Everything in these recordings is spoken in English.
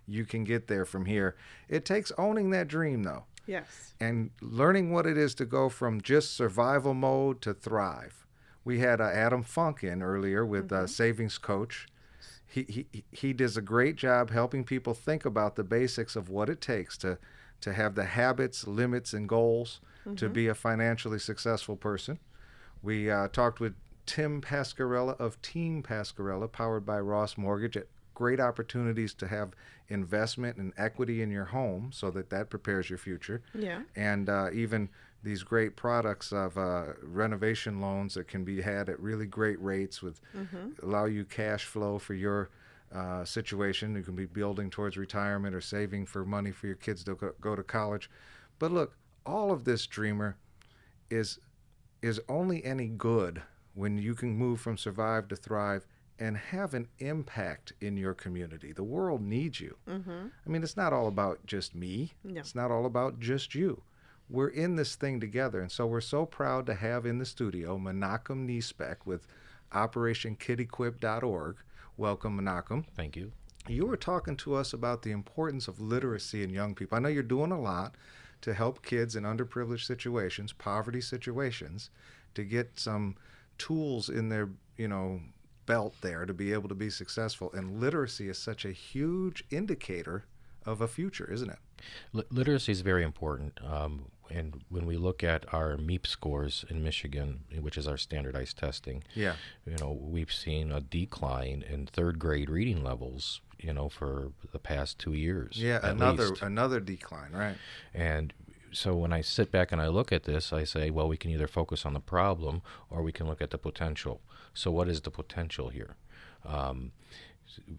you can get there from here. It takes owning that dream, though, Yes. and learning what it is to go from just survival mode to thrive. We had Adam Funk in earlier with Savings Coach. He does a great job helping people think about the basics of what it takes to have the habits, limits, and goals to be a financially successful person. We talked with Tim Pascarella of Team Pascarella, powered by Ross Mortgage, at great opportunities to have investment and equity in your home so that prepares your future. Yeah. And even these great products of renovation loans that can be had at really great rates with allow you cash flow for your situation. You can be building towards retirement or saving for money for your kids to go to college. But look, all of this, Dreamer, is only any good when you can move from survive to thrive and have an impact in your community. The world needs you. I mean, it's not all about just me. No. It's not all about just you. We're in this thing together. And so we're so proud to have in the studio Menachem Niespec with OperationKidEquip.org. Welcome, Menachem. Thank you. You were talking to us about the importance of literacy in young people. I know you're doing a lot to help kids in underprivileged situations, poverty situations, to get some tools in their, belt there to be able to be successful. And literacy is such a huge indicator of a future, isn't it? Literacy is very important. And when we look at our MEEP scores in Michigan, which is our standardized testing, Yeah. We've seen a decline in third grade reading levels, for the past 2 years. Yeah, at least. another decline, right? And so when I sit back and I look at this, I say, well, we can either focus on the problem or we can look at the potential. So what is the potential here?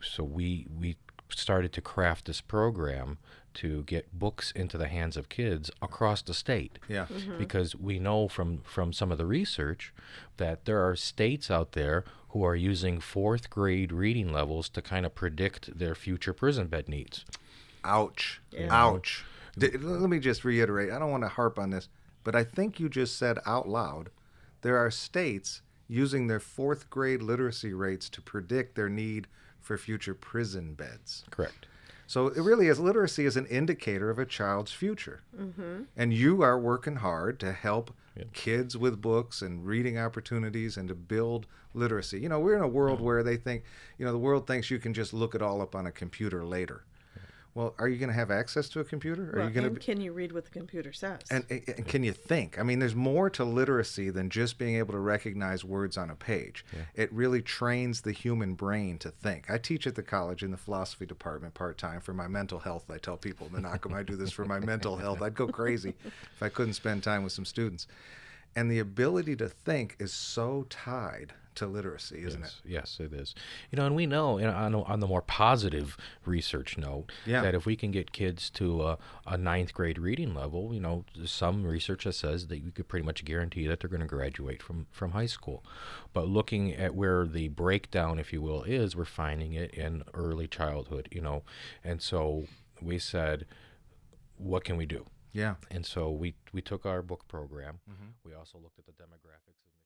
So we started to craft this program to get books into the hands of kids across the state. Yeah. Because we know from some of the research that there are states out there who are using fourth grade reading levels to kind of predict their future prison bed needs. Ouch. Yeah. Ouch. Let me just reiterate. I don't want to harp on this, but I think you just said out loud there are states using their fourth grade literacy rates to predict their need for future prison beds. Correct. So it really is, literacy is an indicator of a child's future. And you are working hard to help kids with books and reading opportunities and to build literacy. We're in a world where they think, the world thinks you can just look it all up on a computer later. Well, are you going to have access to a computer? Are Well, you going and can you read what the computer says? and can you think? I mean, there's more to literacy than just being able to recognize words on a page. It really trains the human brain to think. I teach at the college in the philosophy department part-time for my mental health. I tell people, Menachem, I do this for my mental health. I'd go crazy if I couldn't spend time with some students. And the ability to think is so tied to literacy, isn't it? Yes, it is. And we know, on the more positive research note, that if we can get kids to a ninth grade reading level, there's some research that says that you could pretty much guarantee that they're going to graduate from high school. But looking at where the breakdown, if you will, is, we're finding it in early childhood, And so we said, what can we do? Yeah. And so we took our book program. We also looked at the demographics of